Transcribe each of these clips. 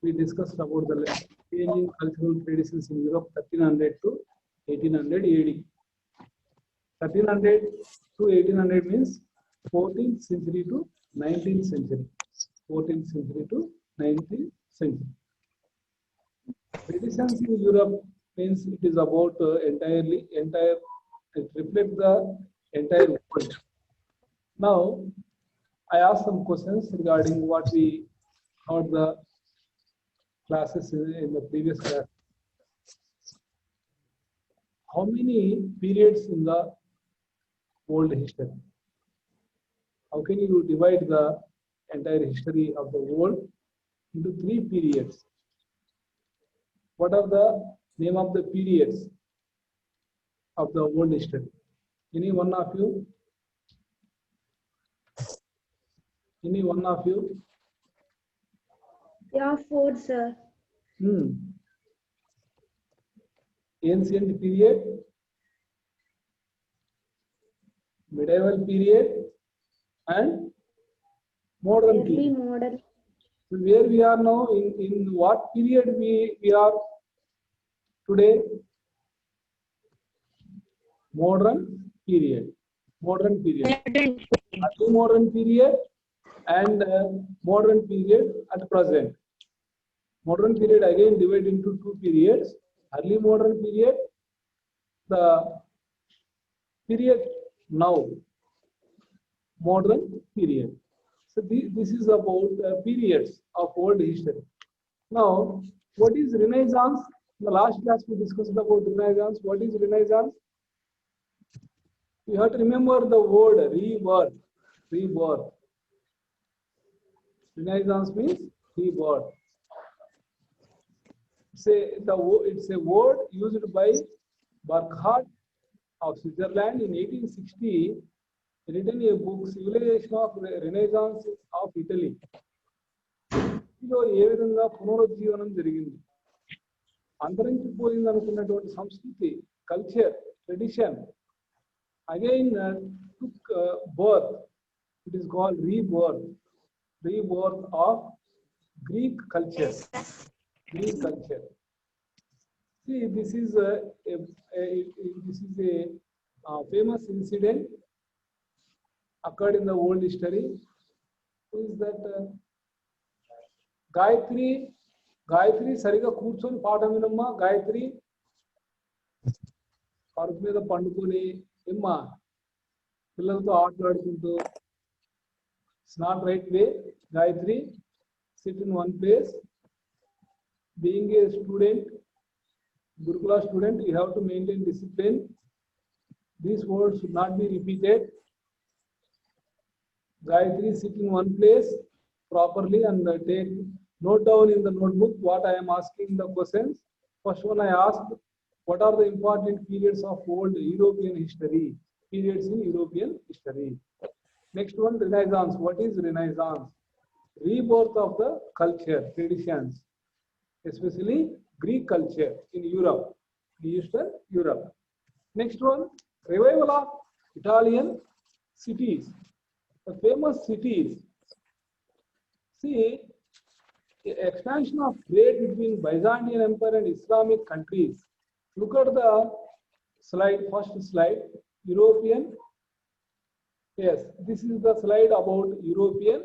we discussed about the changing cultural traditions in Europe 1300 to 1800 AD. 1300 to 1800 means 14th century to 19th century. 14th century to 19th century. Traditions in Europe means it is about it reflects the entire world. Now, I asked some questions regarding what we heard the classes in the previous class. How many periods in the world history? How can you divide the entire history of the world into 3 periods? What are the name of the periods of the world history? Any one of you? Any one of you? Yeah, 4, sir. Ancient period, medieval period, and modern Early period. modern. So where we are now, in what period we are today? Modern period. Modern period. Early modern period and modern period at present. Modern period again divided into 2 periods. Early modern period, the period now, modern period. So this is about periods of world history. Now, what is Renaissance? In the last class we discussed about Renaissance. What is Renaissance? You have to remember the word rebirth. Rebirth. Renaissance means rebirth. It's a word used by Burckhardt of Switzerland in 1860. Written a book, Civilization of Renaissance of Italy. ఇందులో ఏ విధంగా పునరుజ్జీవనం జరిగింది, అంతరించిపోయింది అనుకున్నటువంటి సంస్కృతి, culture, tradition again took birth. It is called rebirth. Rebirth of Greek culture. Greek culture. See, this is a famous incident occurred in the world history. Is that Gayatri సరిగా కూర్చొని పాఠం వినమ్మా. గాయత్రి పరుపు మీద పండుకొని ఏమ్మా పిల్లలతో ఆటలాడుకుంటూ, it's not right way. Gayatri, sit in one place. Being a student, Gurukula student, you have to maintain discipline. These words should not be repeated. Gayatri, sit in one place properly and take note down in the notebook what I am asking the questions. First one I asked, what are the important periods of old European history? Periods in European history. Next one, Renaissance. What is Renaissance? Rebirth of the culture, traditions, especially Greek culture in Europe, Eastern Europe. Next one, revival of Italian cities, the famous cities. See, the expansion of trade between Byzantine Empire and Islamic countries. Look at the slide, first slide, European. Yes, this is the slide about European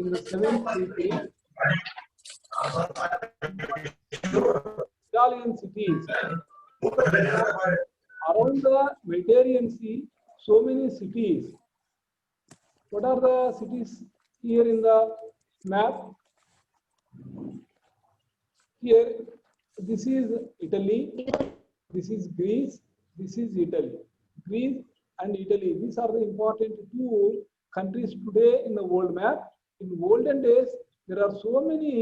in the 7th century. Italian cities. Around the Mediterranean Sea, so many cities. What are the cities here in the map? Here, this is Italy, this is Greece, this is Italy. Greece and Italy, these are the important 2 countries today in the world map. In olden days, there are so many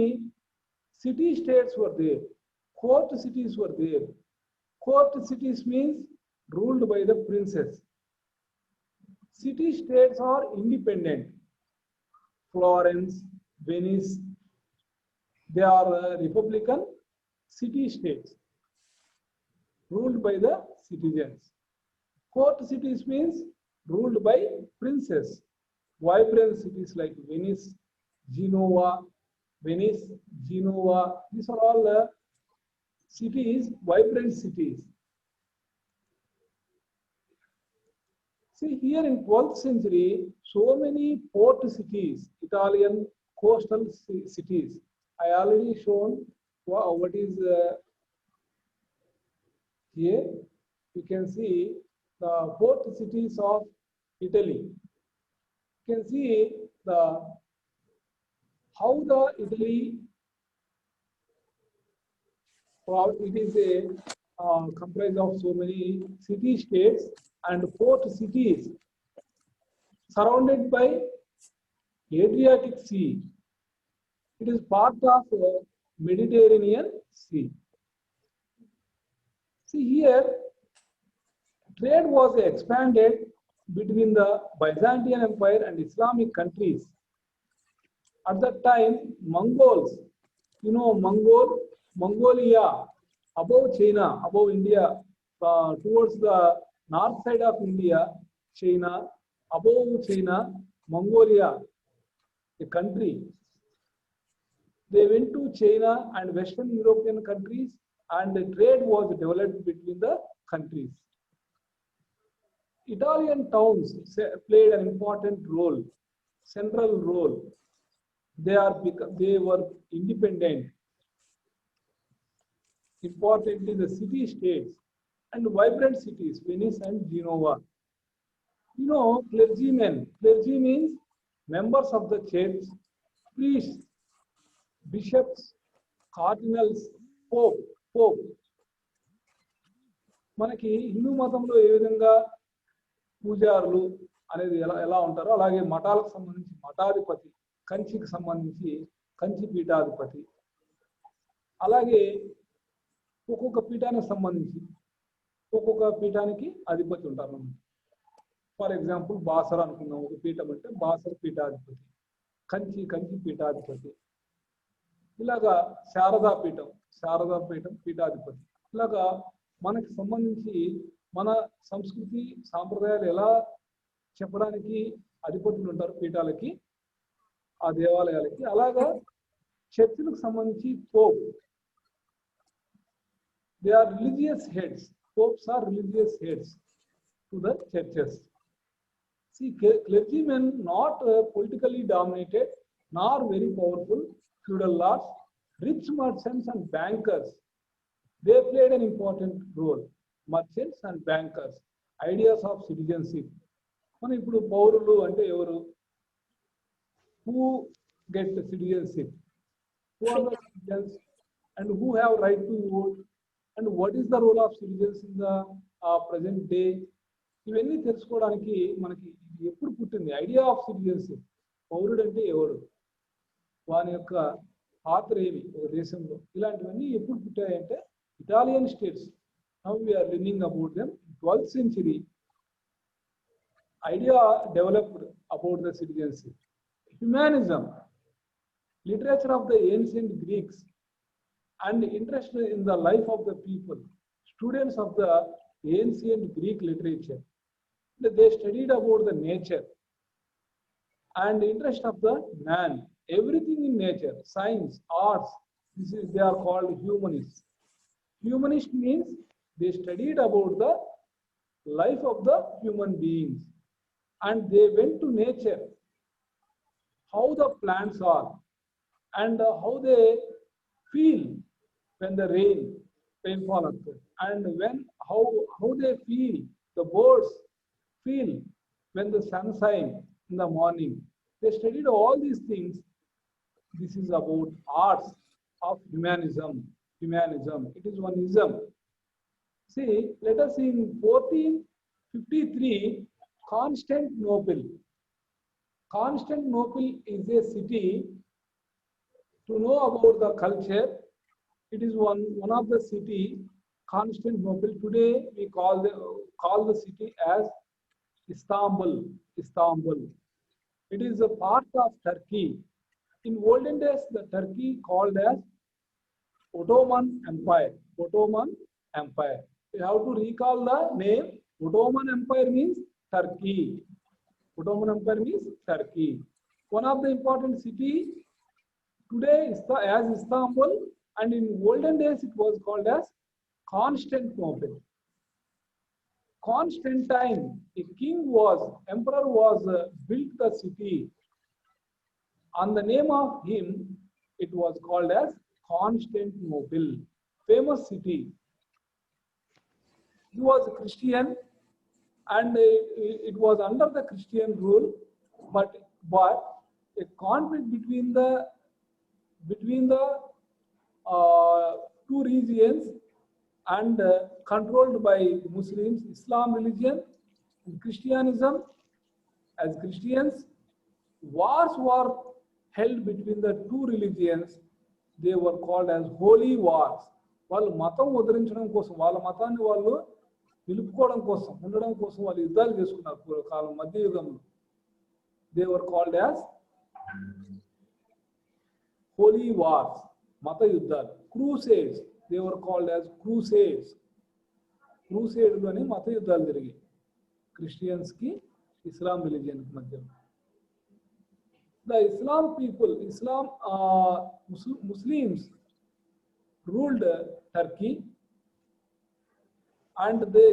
city-states were there. Court cities were there. Court cities means ruled by the princes. City-states are independent. Florence, Venice, they are republican city-states ruled by the citizens. Court cities means ruled by princes. Vibrant cities like Venice, Genoa, Venice, Genova. These are all cities, vibrant cities. See here in 12th century, so many port cities, Italian coastal cities. I already shown what is here. You can see the port cities of Italy. You can see how the Italy, it is a comprised of so many city states and port cities surrounded by Adriatic Sea. It is part of Mediterranean Sea. See here, trade was expanded between the Byzantine Empire and Islamic countries. At that time, Mongols, Mongolia, above China, above India, towards the north side of India, China, above China, Mongolia, a country. They went to China and Western European countries, and the trade was developed between the countries. Italian towns played an important role, central role. They were independent. Importantly, the city states and vibrant cities, Venice and Genova. Clergymen. Clergy means members of the church, priests, bishops, cardinals, pope. మనకి హిందూ మతంలో ఏ విధంగా పూజారులు అనేది ఎలా ఉంటారో అలాగే మఠాలకు సంబంధించి మఠాధిపతి, కంచికి సంబంధించి కంచి పీఠాధిపతి, అలాగే ఒక్కొక్క పీఠానికి సంబంధించి ఒక్కొక్క పీఠానికి అధిపతి ఉంటారు. ఫర్ ఎగ్జాంపుల్ బాసర అనుకున్నాం, ఒక పీఠం అంటే బాసర పీఠాధిపతి, కంచి పీఠాధిపతి, ఇలాగా శారదా పీఠం పీఠాధిపతి. ఇలాగా మనకి సంబంధించి మన సంస్కృతి సాంప్రదాయాలు ఎలా చెప్పడానికి అధిపతులు ఉంటారు పీఠాలకి, ఆ దేవాలయాలకి. అలాగా చర్చిలకు సంబంధించి Pope, they are religious heads. Popes are religious heads to the churches. See, clergymen not politically dominated nor very powerful feudal lords, rich merchants and bankers. They played an important role. Merchants and bankers. Ideas of citizenship. మనం ఇప్పుడు పౌరులు అంటే ఎవరు? Who get the citizenship? Who are the citizens and who have right to vote? And what is the role of citizens in the present day? ఇవన్నీ తెలుసుకోవడానికి మనకి ఎప్పుడు పుట్టింది ఐడియా ఆఫ్ సిటిజన్షిప్? పౌరుడు అంటే ఎవడు, వాని యొక్క పాత్ర ఏమి ఒక దేశంలో, ఇలాంటివన్నీ ఎప్పుడు పుట్టాయంటే Italian states. Now we are learning about them. 12th century idea developed about the citizenship. Humanism, literature of the ancient Greeks, and interest in the life of the people. Students of the ancient Greek literature, they studied about the nature and interest of the man. Everything in nature, science, arts, they are called humanists. Humanist means they studied about the life of the human beings, and they went to nature, how the plants are and how they feel when the rainfall occurs, and how they feel, the birds feel when the sun shines in the morning. They studied all these things. This is about arts of humanism. It is one ism. See, let us see in 1453, Constantinople. Constantinople is a city. To know about the culture, it is one of the city, Constantinople. Today we call the city as Istanbul. It is a part of Turkey. In olden days, the Turkey called as Ottoman Empire. You have to recall the name. Ottoman Empire means Turkey. One of the important city Today, as Istanbul, and in olden days it was called as Constantinople. Constantine, emperor was built the city. On the name of him, it was called as Constantinople, famous city. He was a Christian, and it was under the Christian rule, but a conflict between the two regions and controlled by Muslims, Islam religion and Christianism. As Christians, wars were held between the two religions. They were called as holy wars. వాళ్ళు మతం ఉద్ధరించడం కోసం, వాళ్ళ మతాన్ని వాళ్ళు నిలుపుకోవడం కోసం, ఉండడం కోసం వాళ్ళు యుద్ధాలు చేసుకున్నారు పూర్వకాలం మధ్యయుగంలో. They were called as holy wars, మత యుద్ధాలు. Crusades, they were called as crusades. క్రూసేడ్లు అని మత యుద్ధాలు జరిగాయి క్రిస్టియన్స్ కి ఇస్లాం రిలీజియన్ మధ్య. The Islam people, Muslims ruled Turkey, and they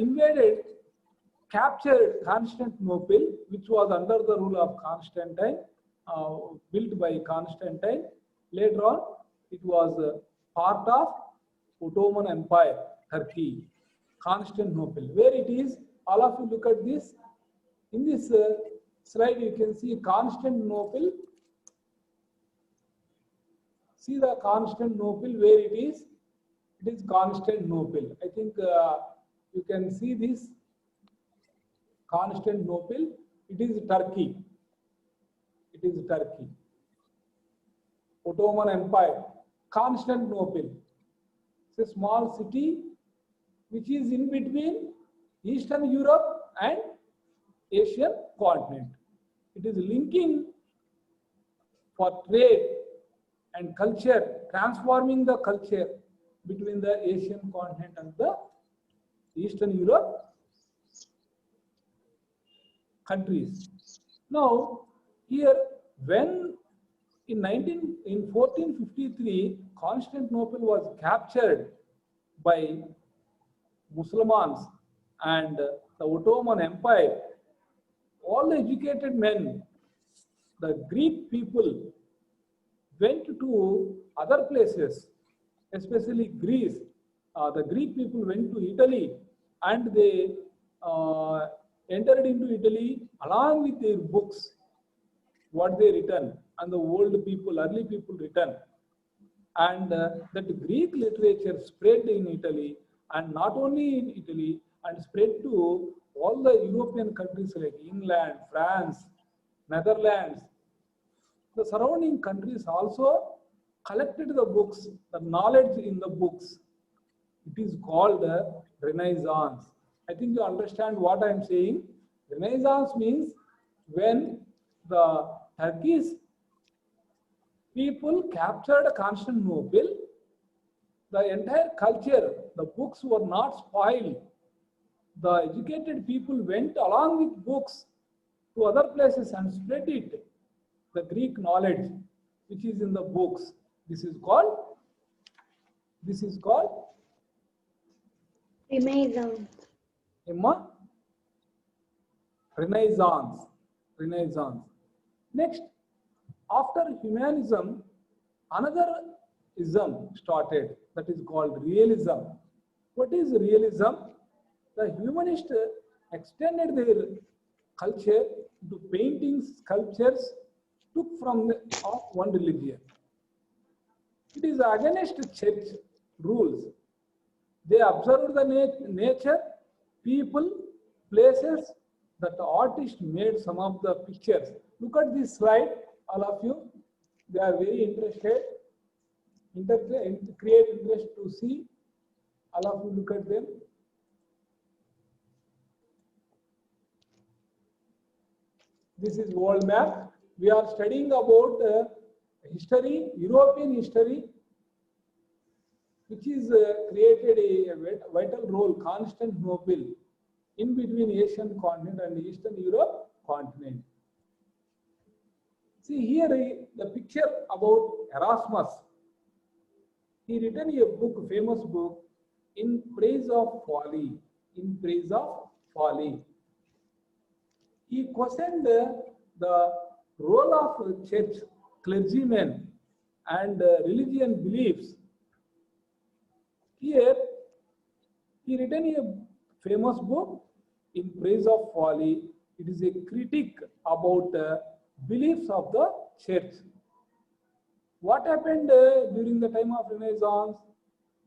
invaded, captured Constantinople, which was under the rule of Constantine, built by Constantine. Later on, it was part of Ottoman Empire, Turkey, Constantinople. Where it is, all of you look at this. In this slide, you can see Constantinople. See the Constantinople, where it is. It is Constantinople. I think you can see this Constantinople. It is Turkey. It is Turkey. Ottoman Empire. Constantinople. It's a small city which is in between Eastern Europe and Asian continent. It is linking for trade and culture, transforming the culture between the Asian continent and the Eastern Europe countries. Now, here, when in 1453, Constantinople was captured by Muslims and the Ottoman Empire, all the educated men, the Greek people, went to other places, especially Greece. The Greek people went to Italy, and they entered into Italy along with their books, what they written, and the old people, early people written. And that Greek literature spread in Italy, and not only in Italy, and spread to all the European countries like England, France, Netherlands. The surrounding countries also collected the books, the knowledge in the books. It is called the Renaissance. I think you understand what I am saying. Renaissance means when the Turkish people captured Constantinople, the entire culture, the books were not spoiled. The educated people went along with books to other places and spread it, the Greek knowledge which is in the books. This is called Renaissance. Emma? Renaissance. Next, after humanism, another ism started, that is called realism. What is realism? The humanists extended their culture to paintings, sculptures, took from of one religion. It is against church rules. They observed the nature, people, places, that the artist made some of the pictures. Look at this slide, all of you. They are very interested, create interest to see. All of you look at them. This is world map. We are studying about history, European history, which is created a vital role, Constantinople, in between Asian continent and Eastern Europe continent. See here the picture about Erasmus. He written a book, famous book, In Praise of Folly. In Praise of Folly. He questioned the role of church, clergymen, and religion beliefs. Here, he written a famous book, In Praise of Folly. It is a critique about beliefs of the church. What happened during the time of Renaissance?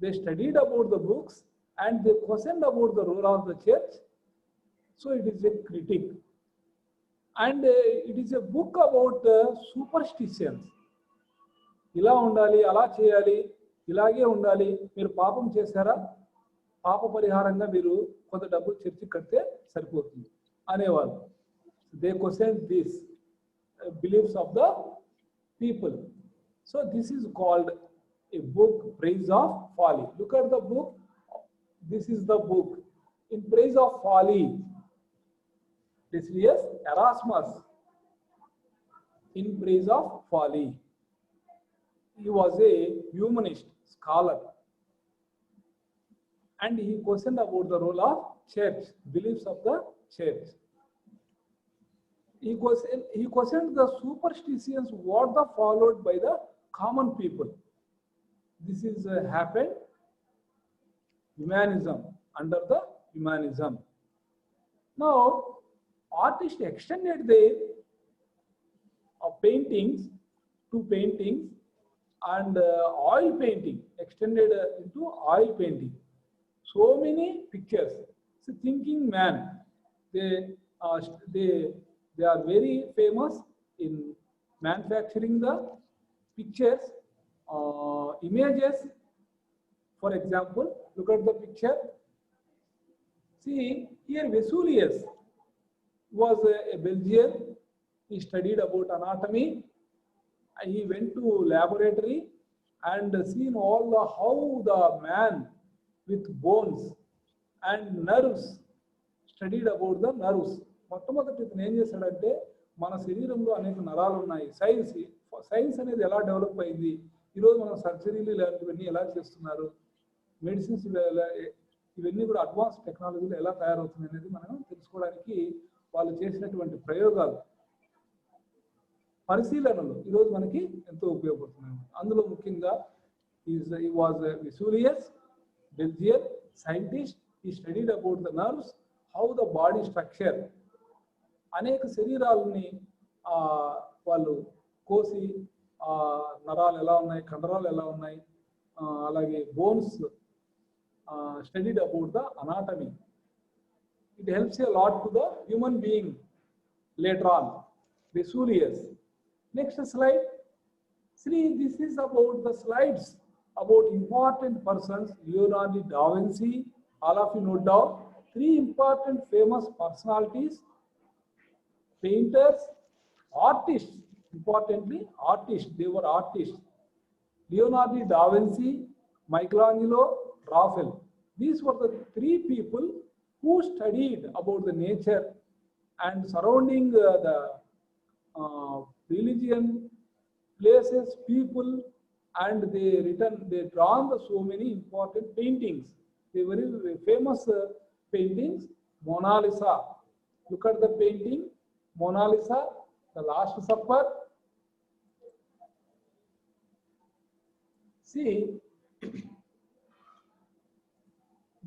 They studied about the books and they questioned about the role of the church. So it is a critique. And it is a book about superstitions. ఇలా ఉండాలి, అలా చేయాలి, ఇలాగే ఉండాలి, మీరు పాపం చేశారా, పాప పరిహారంగా మీరు కొంత డబ్బులు చర్చి కడితే సరిపోతుంది అనేవాళ్ళు. They question this beliefs of the people. So this is called a book, Praise of Folly. Look at the book. This is the book, In Praise of Folly. This is Erasmus, In Praise of Folly. He was a humanist scholar and he questioned about the role of church, beliefs of the church. He questioned the superstitions what the followed by the common people. This is happened humanism, under the humanism. Now artists extended their paintings to paintings and oil painting, extended into oil painting. So many pictures. So thinking man, they are very famous in manufacturing the pictures, images. For example, look at the picture. See here, Vesuvius was a Belgian. He studied about anatomy. He went to laboratory and seen all how the man with bones and nerves, studied about the nerves. మొట్టమొదటి ఇతను ఏం చేశాడంటే మన శరీరంలో అనేక నరాలు ఉన్నాయి. Science అనేది ఎలా డెవలప్ అయింది, ఈరోజు మనం సర్జరీలు ఇలాంటివన్నీ ఎలా చేస్తున్నారు, మెడిసిన్స్ ఇవన్నీ కూడా అడ్వాన్స్ టెక్నాలజీలో ఎలా తయారవుతుంది అనేది మనం తెలుసుకోవడానికి వాళ్ళు చేసినటువంటి ప్రయోగాలు, పరిశీలనలు ఈరోజు మనకి ఎంతో ఉపయోగపడుతున్నాయి. అందులో ముఖ్యంగా he was a Vesuvius, Belgian scientist. He studied about the nerves, how the body structure, అనేక శరీరాలని వాళ్ళు కోసి నరాలు ఎలా ఉన్నాయి, కండరాలు ఎలా ఉన్నాయి, అలాగే bones, studied about the anatomy. It helps a lot to the human being later on. Vesuvius. Next slide. See, this is about the slides about important persons. Leonardo da Vinci. All of you note down 3 important famous personalities: painters, artists. Importantly, artists. They were artists. Leonardo da Vinci, Michelangelo, Raphael. These were the 3 people who studied about the nature and surrounding the religion, places, people, and they drawn so many important paintings. They were very famous paintings. Mona Lisa. Look at the painting, Mona Lisa, the Last Supper. See,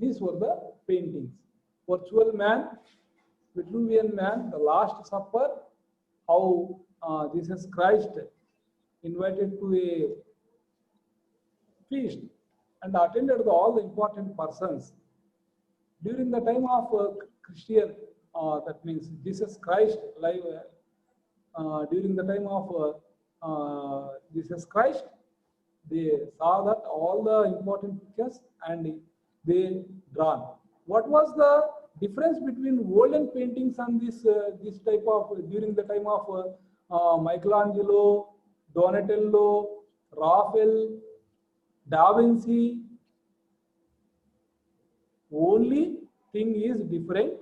these were the paintings. Virtual Man, Vitruvian Man, the Last Supper, how Jesus Christ invited to a feast and attended all the important persons. During the time of Christian, that means Jesus Christ live, during the time of Jesus Christ, they saw that all the important pictures and they drawn. What was the difference between olden paintings and this type of during the time of Michelangelo, Donatello, Raphael, Da Vinci? Only thing is different.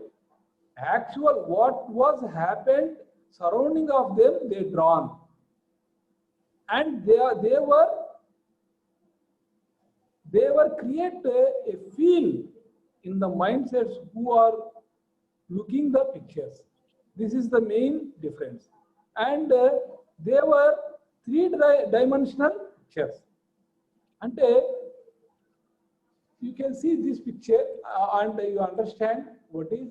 Actual what was happened surrounding of them they drawn. and they were create a feel in the mindsets who are looking the pictures. This is the main difference. And they were three-dimensional pictures. And you can see this picture and you understand what is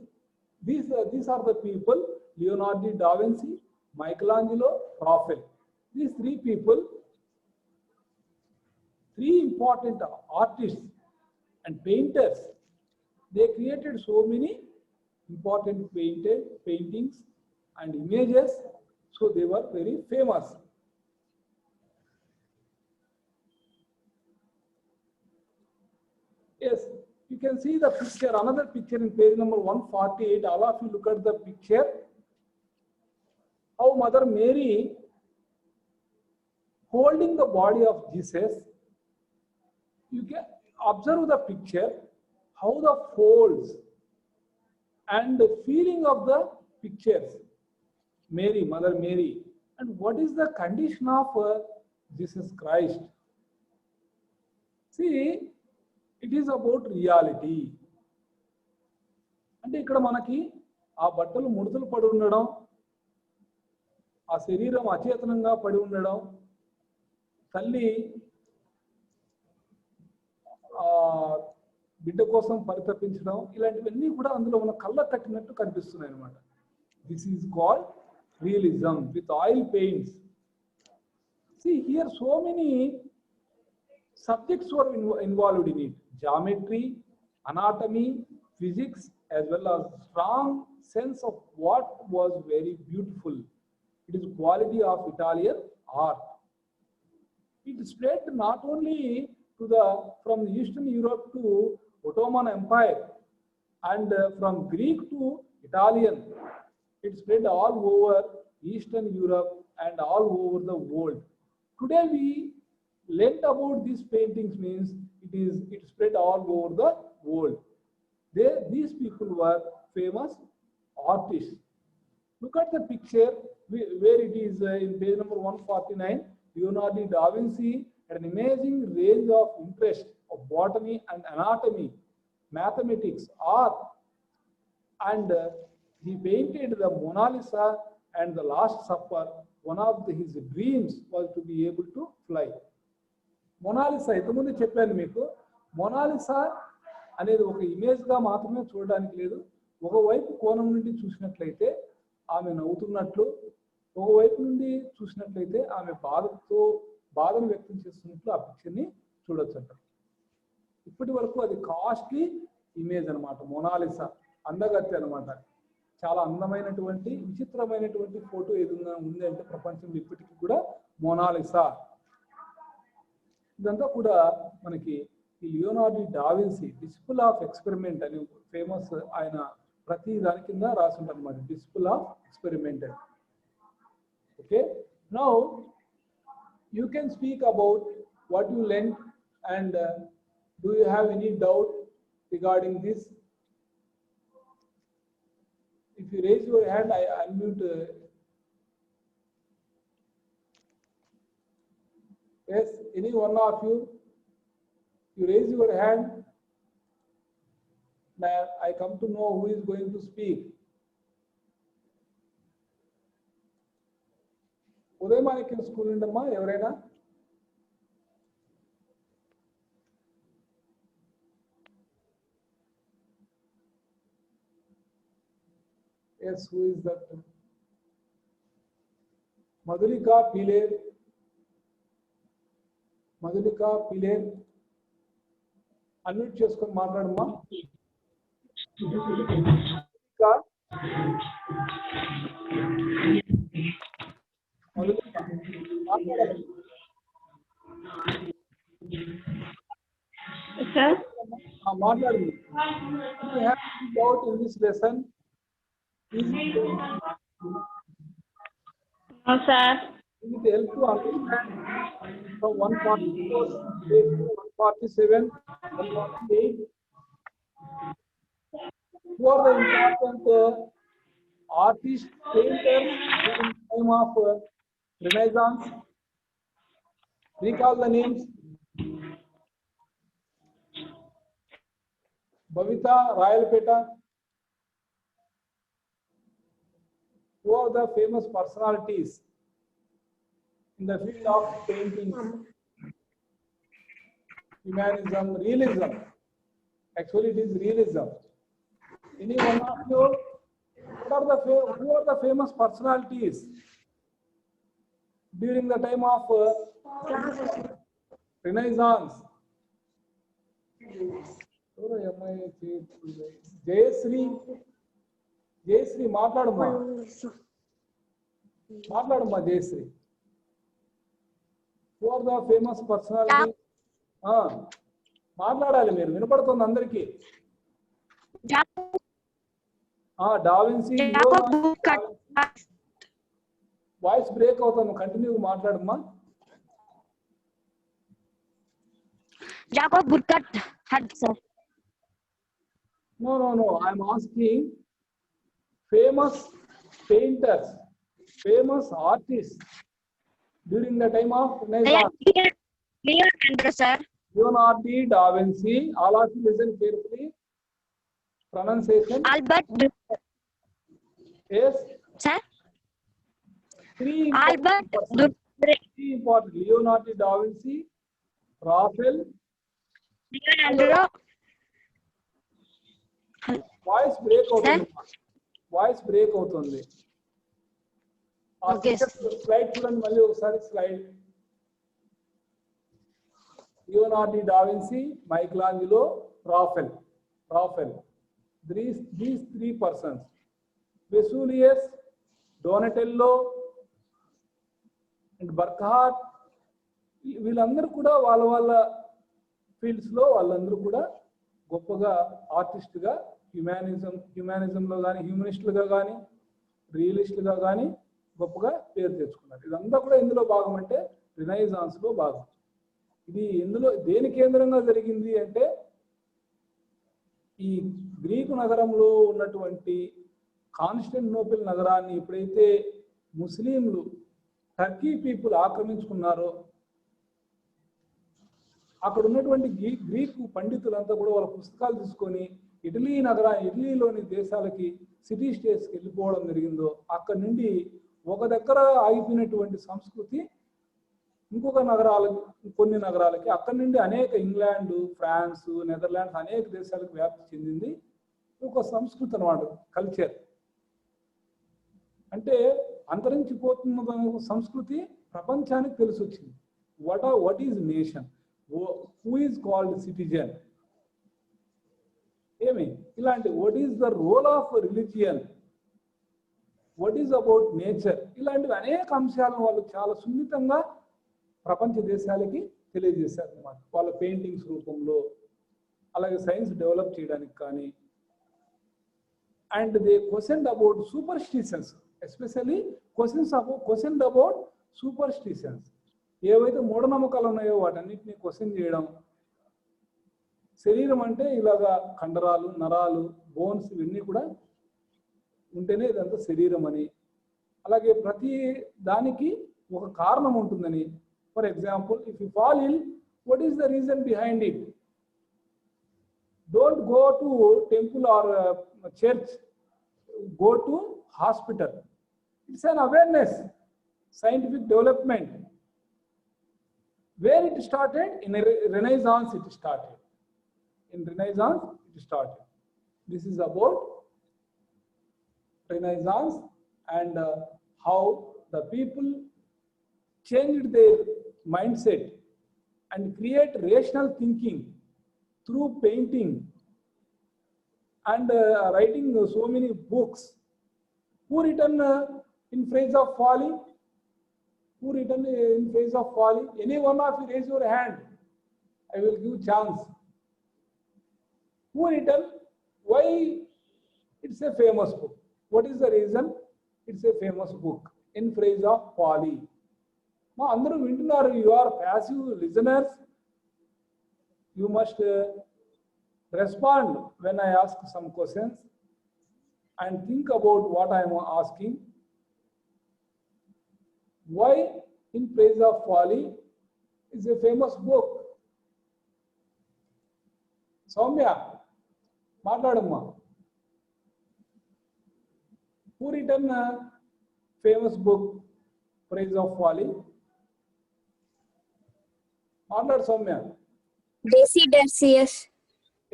these. These are the people: Leonardo da Vinci, Michelangelo, Raphael. These three people, three important artists and painters. They created so many important paintings and images, so they were very famous. Yes, you can see the picture, another picture in page number 148. All of you look at the picture. How Mother Mary holding the body of Jesus. You can observe the picture, how the folds and the feeling of the pictures. Mary, Mother Mary. And what is the condition of Jesus Christ? See, it is about reality. అంటే ఇక్కడ మనకి ఆ బట్టలు ముడతలు పడి ఉండడం, ఆ శరీరం అచేతనంగా పడి ఉండడం, తల్లి బిడ్డ కోసం పరితపించడం, ఇలాంటివన్నీ కూడా అందులో మన కళ్ళ కట్టినట్టు కనిపిస్తున్నాయి అన్నమాట. This is called realism with oil paints. See, here so many subjects were involved in it: geometry, anatomy, physics, as well as strong sense of what was very beautiful. It is quality of Italian art. It spread not only from Eastern Europe to Ottoman Empire, and from Greek to Italian. It spread all over Eastern Europe and all over the world. Today we learnt about these paintings, means it spread all over the world. These people were famous artists. Look at the picture where it is in page number 149. Leonardo da Vinci had an amazing range of interest of botany and anatomy, mathematics, art, and he painted the Mona Lisa and the Last Supper. One of his dreams was to be able to fly. Mona Lisa ఇంతకుముందు చెప్పాను మీకు. Mona Lisa అనేది ఒక ఇమేజ్గా మాత్రమే చూడడానికి లేదు. ఒకవైపు కోణం నుండి చూసినట్లయితే ఆమె నవ్వుతున్నట్లు, ఒకవైపు నుండి చూసినట్లయితే ఆమె బాధను వ్యక్తం చేస్తున్నట్లు ఆ పిక్చర్ని చూడొచ్చు అంట. ఇప్పటి వరకు అది కాస్ట్లీ ఇమేజ్ అనమాట. మొనాలిసా అందగత్తె అనమాట. చాలా అందమైనటువంటి విచిత్రమైనటువంటి ఫోటో ఏదైనా ఉంది అంటే ప్రపంచంలో ఇప్పటికీ కూడా మొనాలిసా. ఇదంతా కూడా మనకి ఈ Leonardo da Vinci disciple of experiment అని ఫేమస్, ఆయన ప్రతి దాని కింద రాసి ఉంటారు అనమాట, disciple of experiment. Okay, now you can speak about what you learn and do you have any doubt regarding this? If you raise your hand, I unmute. Yes, any one of you, you raise your hand. Now I come to know who is going to speak. Udayamanikam school undamma evaraina? Yes, who is that? Madhulika Piler. Madhulika Piler. Unmute cheskoni maatladamma. Madhulika. Sir? Maatladamma. You have any doubt in this lesson? No, sir. It will help to understand from 144 to 147, 148. Who are the important artists, painters in time of Renaissance? Recall the names. Bhavita, Rayalpeta. Who are the famous personalities in the field of painting, humanism, realism? Actually, it is realism. Any one of you, who are the famous personalities during the time of Renaissance? Jayashree మాట్లాడమ్మా Jayashree. Who are the famous personalities? మాట్లాడాలి మీరు, వినపడుతుంది అందరికి. DaVinci. Voice break అవుతుంది, continue మాట్లాడమ్మా. Jacob Burckhardt had, sir. No. I'm asking famous painters, famous artists during the time of Renaissance. Leonardo, sir. Leonardo da Vinci. All of you listen carefully. Pronunciation. Albert Durer. Yes. Sir. Three Albert important. Durer. Three important. Leonardo da Vinci, Raphael. Leonardo. Voice break అవుతుంది. Voice break అవుతుంది. Okay. Slide చూడండి మళ్ళీ ఒకసారి slide. Leonardo da Vinci, Michelangelo, Raphael. These three persons. Vesuvius, Donatello and Burckhardt. వీళ్ళందరూ కూడా వాళ్ళ fields లో వాళ్ళందరూ కూడా గొప్పగా ఆర్టిస్ట్గా హ్యూమానిజంలో కానీ, హ్యూమనిస్టులుగా కానీ, రియలిస్టులుగా కానీ గొప్పగా పేరు తెచ్చుకున్నారు. ఇదంతా కూడా ఎందులో భాగం అంటే రినైజాన్స్ లో భాగం. ఇది ఎందులో దేని కేంద్రంగా జరిగింది అంటే ఈ గ్రీకు నగరంలో ఉన్నటువంటి కాన్స్టాంటినోపిల్ నగరాన్ని ఎప్పుడైతే ముస్లింలు, టర్కీ పీపుల్ ఆక్రమించుకున్నారో అక్కడ ఉన్నటువంటి గ్రీకు పండితులంతా కూడా వాళ్ళ పుస్తకాలు తీసుకొని ఇటలీలోని దేశాలకి, సిటీ స్టేట్స్కి వెళ్ళిపోవడం జరిగిందో అక్కడ నుండి ఒక దగ్గర ఆగిపోయినటువంటి సంస్కృతి ఇంకొక కొన్ని నగరాలకి, అక్కడి నుండి అనేక ఇంగ్లాండ్, ఫ్రాన్స్, నెదర్లాండ్స్ అనేక దేశాలకు వ్యాప్తి చెందింది ఒక సంస్కృతి అన్నమాట, కల్చర్. అంటే అంతరించిపోతున్న సంస్కృతి ప్రపంచానికి తెలిసి వచ్చింది. What is nation, who is called citizen, ఏమి ఇలాంటి what is the role of religion, what is about nature, ఇలాంటివి అనేక అంశాలను వాళ్ళు చాలా సున్నితంగా ప్రపంచ దేశాలకి తెలియజేశారు అన్నమాట వాళ్ళ పెయింటింగ్స్ రూపంలో. అలాగే సైన్స్ డెవలప్ చేయడానికి కానీ. And they questioned about superstitions, especially questioned about superstitions. ఏవైతే మూఢనమ్మకాలు ఉన్నాయో వాటన్నిటిని క్వశ్చన్ చేయడం. శరీరం అంటే ఇలాగా కండరాలు, నరాలు, బోన్స్ ఇవన్నీ కూడా ఉంటేనే ఇదంతా శరీరం అని, అలాగే ప్రతి దానికి ఒక కారణం ఉంటుందని. For example, if you fall ill, what is the reason behind it? Don't go to temple or church, go to hospital. It's unawareness, scientific development. Where it started? In Renaissance it started. In Renaissance it started. This is about Renaissance and how the people changed their mindset and create rational thinking through painting and writing so many books. Who written in praise of folly? Who written in face of folly? Any one of you raise your hand, I will give chance. Who written? Why it's a famous book? What is the reason? It's a famous book in praise of folly. Now andaru vintunaru, you are passive listeners. You must respond when I ask some questions and think about what I am asking. Why in praise of folly is a famous book? Soumya, మాట్లాడమ్మా. Who written a famous book, Praise of Folly? మాట్లాడు Soumya. Desiderius.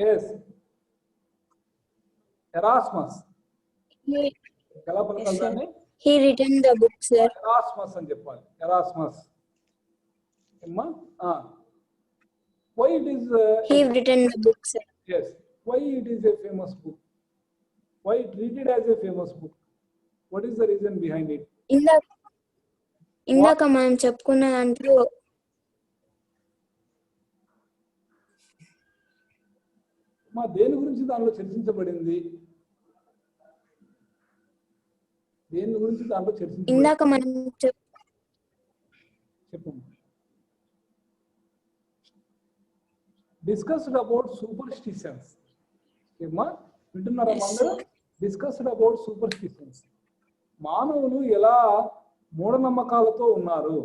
Yes. Erasmus. ఎలా Yes, పలకాలి sir. దాన్ని? He written the book, sir. Erasmus అని చెప్పాలి. Erasmus. అమ్మా. Why it is He written the book, sir. yes, why it is a famous book? Why treated as a famous book? What is the reason behind it? ఇందాక మనం చెప్పుకున్న దాంట్లో మా దేని గురించి దానిలో చర్చించబడింది? దేని గురించి దానిలో చర్చించబడింది? ఇందాక మనం చెప్పమ్మా. Discussed about superstitions. ఏమ్మా వింటున్నారా అందరూ? Discussed about superstitions. మానవులు ఎలా మూఢనమ్మకాలతో ఉన్నారు.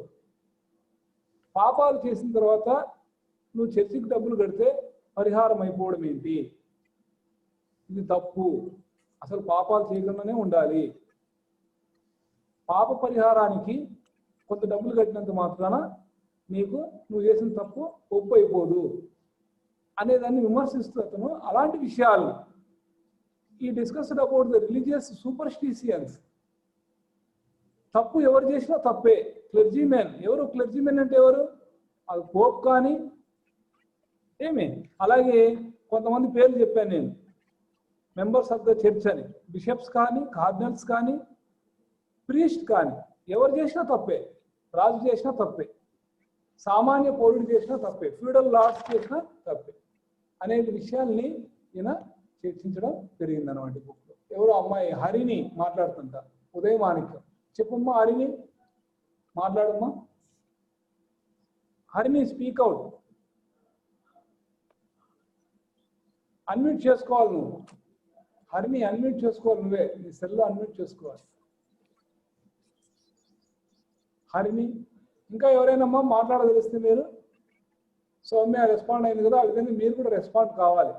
పాపాలు చేసిన తర్వాత నువ్వు చర్చికి డబ్బులు కడితే పరిహారం అయిపోవడం ఏంటి? ఇది తప్పు. అసలు పాపాలు చేయకుండానే ఉండాలి. పాప పరిహారానికి కొంత డబ్బులు కట్టినంత మాత్రాన నీకు నువ్వు చేసిన తప్పు ఒప్పు అయిపోదు అనేదాన్ని విమర్శిస్తూ అతను అలాంటి విషయాలు ఈ discussed about the religious superstitions. తప్పు ఎవరు చేసినా తప్పే. క్లెర్జీమెన్ ఎవరు? క్లెర్జీమెన్ అంటే ఎవరు? అది పోప్ కానీ ఏమి. అలాగే కొంతమంది పేర్లు చెప్పాను నేను, మెంబర్స్ ఆఫ్ ద చర్చ్ అని. బిషప్స్ కానీ, కార్డినల్స్ కానీ, ప్రీస్ట్ కానీ ఎవరు చేసినా తప్పే. రాజు చేసినా తప్పే, సామాన్య పౌరుడు చేసినా తప్పే, ఫ్యూడల్ లార్డ్స్ చేసినా తప్పే అనే విషయాల్ని ఈయన చర్చించడం జరిగింది అన్నమాట బుక్లో. ఎవరో అమ్మాయి హరిని మాట్లాడుతుంట, ఉదయమాణిక్యం. చెప్పమ్మా హరిని, మాట్లాడమ్మా హరిని, స్పీక్ అవుట్. అన్మ్యూట్ చేసుకోవాలి నువ్వు. హరిని అన్మ్యూట్ చేసుకోవాలి నువ్వే, నీ సెల్లో అన్మ్యూట్ చేసుకోవాలి. హరిని. ఇంకా ఎవరైనామ్మా మాట్లాడదలిస్తే మీరు? సౌమ్య రెస్పాండ్ అయింది కదా, ఆ విధంగా మీరు కూడా రెస్పాండ్ కావాలి.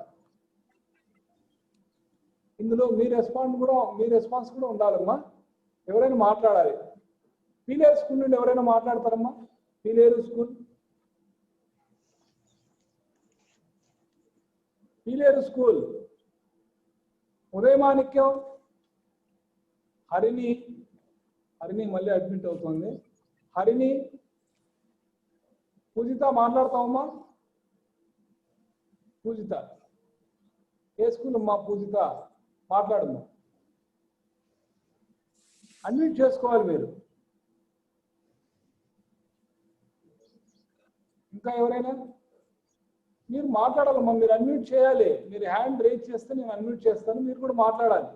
ఇందులో మీ రెస్పాన్స్ కూడా ఉండాలమ్మా. ఎవరైనా మాట్లాడాలి. పీలేరు స్కూల్ నుండి ఎవరైనా మాట్లాడతారమ్మా? పీలేరు స్కూల్, ఉదయమాణిక్యం, హరిని మళ్ళీ అడ్మిట్ అవుతుంది. హరిని, పూజిత మాట్లాడతావమ్మా? పూజిత ఏ స్కూల్ అమ్మా? పూజిత మాట్లాడమ్మా. అన్మ్యూట్ చేసుకోవాలి మీరు. ఇంకా ఎవరైనా? మీరు మాట్లాడాలమ్మా, మీరు అన్మ్యూట్ చేయాలి. మీరు హ్యాండ్ రేజ్ చేస్తే నేను అన్మ్యూట్ చేస్తాను, మీరు కూడా మాట్లాడాలి.